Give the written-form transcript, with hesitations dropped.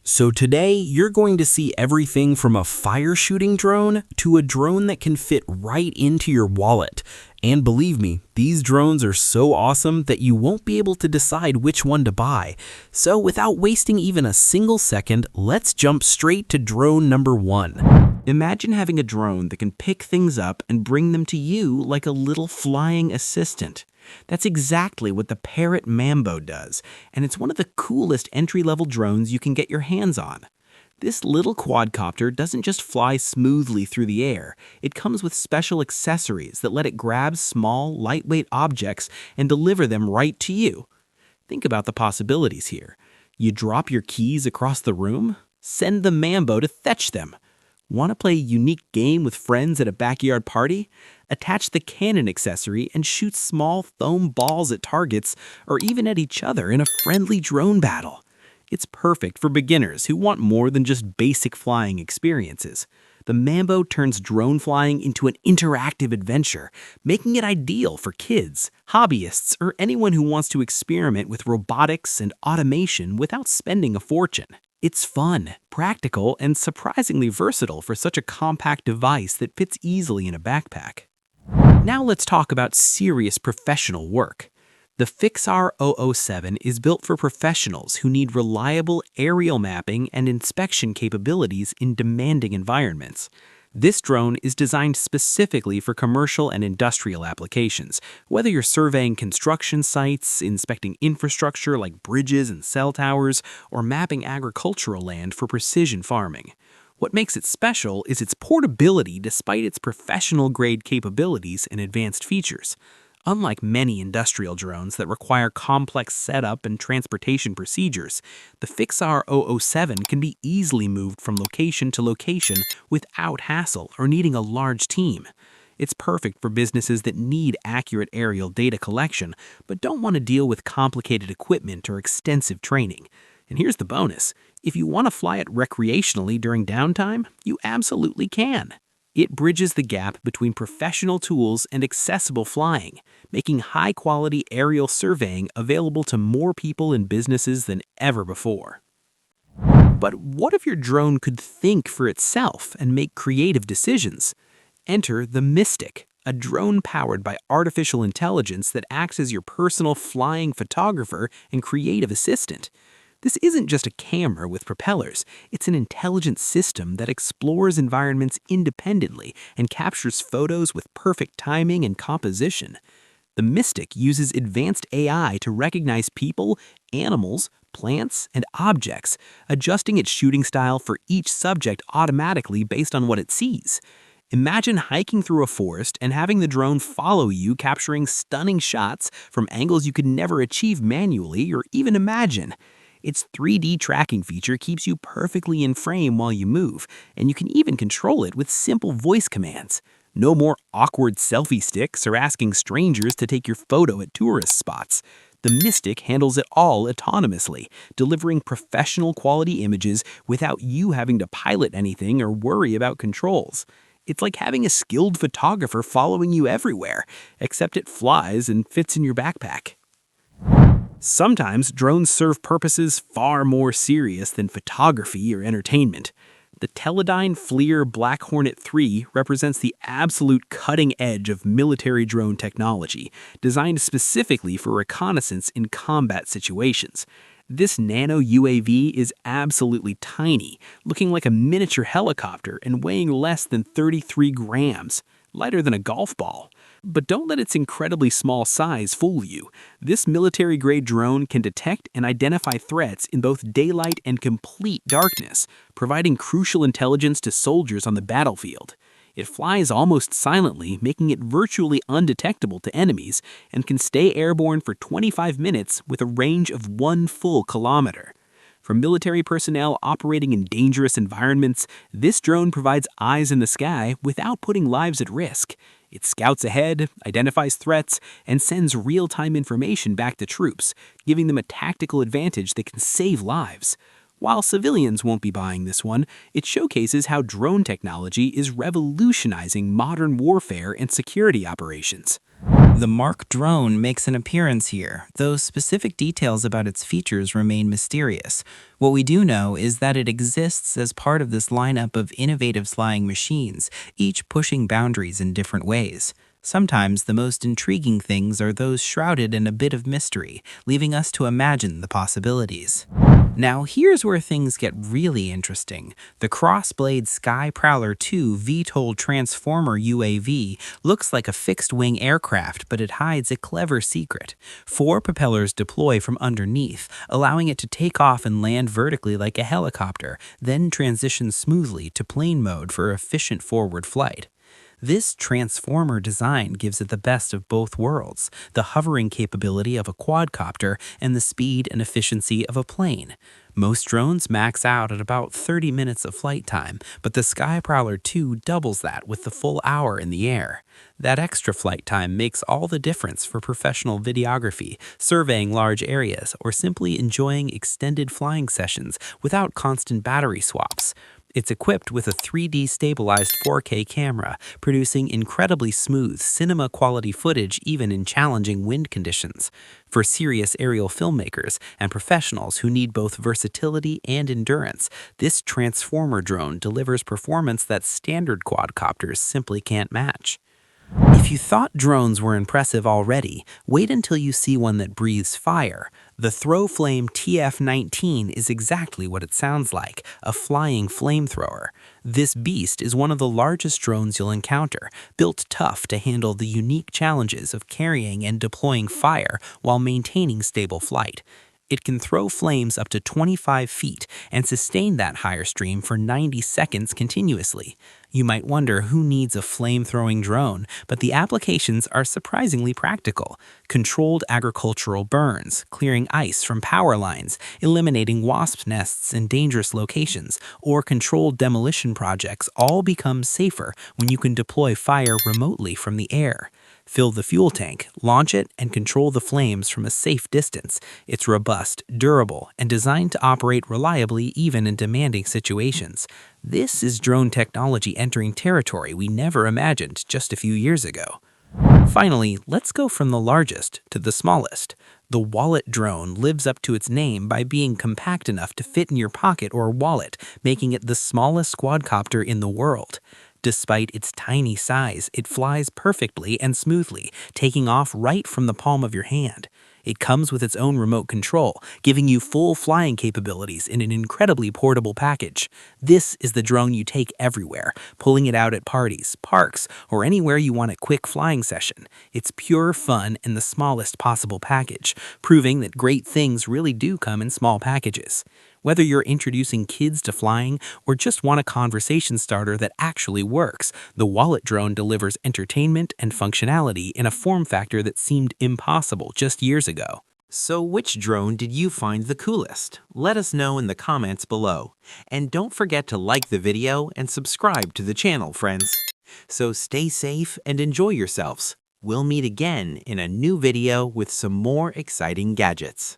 So today, you're going to see everything from a fire shooting drone to a drone that can fit right into your wallet. And believe me, these drones are so awesome that you won't be able to decide which one to buy. So without wasting even a single second, let's jump straight to drone number 1. Imagine having a drone that can pick things up and bring them to you like a little flying assistant. That's exactly what the Parrot Mambo does, and it's one of the coolest entry-level drones you can get your hands on. This little quadcopter doesn't just fly smoothly through the air, it comes with special accessories that let it grab small, lightweight objects and deliver them right to you. Think about the possibilities here. You drop your keys across the room? Send the Mambo to fetch them. Want to play a unique game with friends at a backyard party? Attach the cannon accessory and shoot small foam balls at targets or even at each other in a friendly drone battle. It's perfect for beginners who want more than just basic flying experiences. The Mambo turns drone flying into an interactive adventure, making it ideal for kids, hobbyists, or anyone who wants to experiment with robotics and automation without spending a fortune. It's fun, practical, and surprisingly versatile for such a compact device that fits easily in a backpack. Now let's talk about serious professional work. The FIXAR 007 is built for professionals who need reliable aerial mapping and inspection capabilities in demanding environments. This drone is designed specifically for commercial and industrial applications, whether you're surveying construction sites, inspecting infrastructure like bridges and cell towers, or mapping agricultural land for precision farming. What makes it special is its portability despite its professional-grade capabilities and advanced features. Unlike many industrial drones that require complex setup and transportation procedures, the FIXAR 007 can be easily moved from location to location without hassle or needing a large team. It's perfect for businesses that need accurate aerial data collection but don't want to deal with complicated equipment or extensive training. And here's the bonus. If you want to fly it recreationally during downtime, you absolutely can. It bridges the gap between professional tools and accessible flying, making high-quality aerial surveying available to more people and businesses than ever before. But what if your drone could think for itself and make creative decisions? Enter the Mystic, a drone powered by artificial intelligence that acts as your personal flying photographer and creative assistant. This isn't just a camera with propellers, it's an intelligent system that explores environments independently and captures photos with perfect timing and composition. The Mystic uses advanced AI to recognize people, animals, plants, and objects, adjusting its shooting style for each subject automatically based on what it sees. Imagine hiking through a forest and having the drone follow you, capturing stunning shots from angles you could never achieve manually or even imagine. Its 3D tracking feature keeps you perfectly in frame while you move, and you can even control it with simple voice commands. No more awkward selfie sticks or asking strangers to take your photo at tourist spots. The Mystic handles it all autonomously, delivering professional quality images without you having to pilot anything or worry about controls. It's like having a skilled photographer following you everywhere, except it flies and fits in your backpack. Sometimes drones serve purposes far more serious than photography or entertainment. The Teledyne FLIR Black Hornet 3 represents the absolute cutting edge of military drone technology, designed specifically for reconnaissance in combat situations. This nano UAV is absolutely tiny, looking like a miniature helicopter and weighing less than 33 grams, lighter than a golf ball. But don't let its incredibly small size fool you. This military-grade drone can detect and identify threats in both daylight and complete darkness, providing crucial intelligence to soldiers on the battlefield. It flies almost silently, making it virtually undetectable to enemies, and can stay airborne for 25 minutes with a range of 1 full kilometer. For military personnel operating in dangerous environments, this drone provides eyes in the sky without putting lives at risk. It scouts ahead, identifies threats, and sends real-time information back to troops, giving them a tactical advantage that can save lives. While civilians won't be buying this one, it showcases how drone technology is revolutionizing modern warfare and security operations. The Mark drone makes an appearance here, though specific details about its features remain mysterious. What we do know is that it exists as part of this lineup of innovative flying machines, each pushing boundaries in different ways. Sometimes the most intriguing things are those shrouded in a bit of mystery, leaving us to imagine the possibilities. Now here's where things get really interesting. The Krossblade SkyProwler 2 VTOL Transformer UAV looks like a fixed-wing aircraft, but it hides a clever secret. 4 propellers deploy from underneath, allowing it to take off and land vertically like a helicopter, then transition smoothly to plane mode for efficient forward flight. This transformer design gives it the best of both worlds, the hovering capability of a quadcopter and the speed and efficiency of a plane. Most drones max out at about 30 minutes of flight time, but the SkyProwler 2 doubles that with the full hour in the air. That extra flight time makes all the difference for professional videography, surveying large areas, or simply enjoying extended flying sessions without constant battery swaps. It's equipped with a 3D stabilized 4K camera, producing incredibly smooth cinema-quality footage even in challenging wind conditions. For serious aerial filmmakers and professionals who need both versatility and endurance, this transformer drone delivers performance that standard quadcopters simply can't match. If you thought drones were impressive already, wait until you see one that breathes fire. The Throwflame TF-19 is exactly what it sounds like, a flying flamethrower. This beast is one of the largest drones you'll encounter, built tough to handle the unique challenges of carrying and deploying fire while maintaining stable flight. It can throw flames up to 25 feet and sustain that higher stream for 90 seconds continuously. You might wonder who needs a flame-throwing drone, but the applications are surprisingly practical. Controlled agricultural burns, clearing ice from power lines, eliminating wasp nests in dangerous locations, or controlled demolition projects all become safer when you can deploy fire remotely from the air. Fill the fuel tank, launch it, and control the flames from a safe distance. It's robust, durable, and designed to operate reliably even in demanding situations. This is drone technology entering territory we never imagined just a few years ago. Finally, let's go from the largest to the smallest. The wallet drone lives up to its name by being compact enough to fit in your pocket or wallet, making it the smallest quadcopter in the world. Despite its tiny size, it flies perfectly and smoothly, taking off right from the palm of your hand. It comes with its own remote control, giving you full flying capabilities in an incredibly portable package. This is the drone you take everywhere, pulling it out at parties, parks, or anywhere you want a quick flying session. It's pure fun in the smallest possible package, proving that great things really do come in small packages. Whether you're introducing kids to flying or just want a conversation starter that actually works, the wallet drone delivers entertainment and functionality in a form factor that seemed impossible just years ago. So which drone did you find the coolest? Let us know in the comments below. And don't forget to like the video and subscribe to the channel, friends. So stay safe and enjoy yourselves. We'll meet again in a new video with some more exciting gadgets.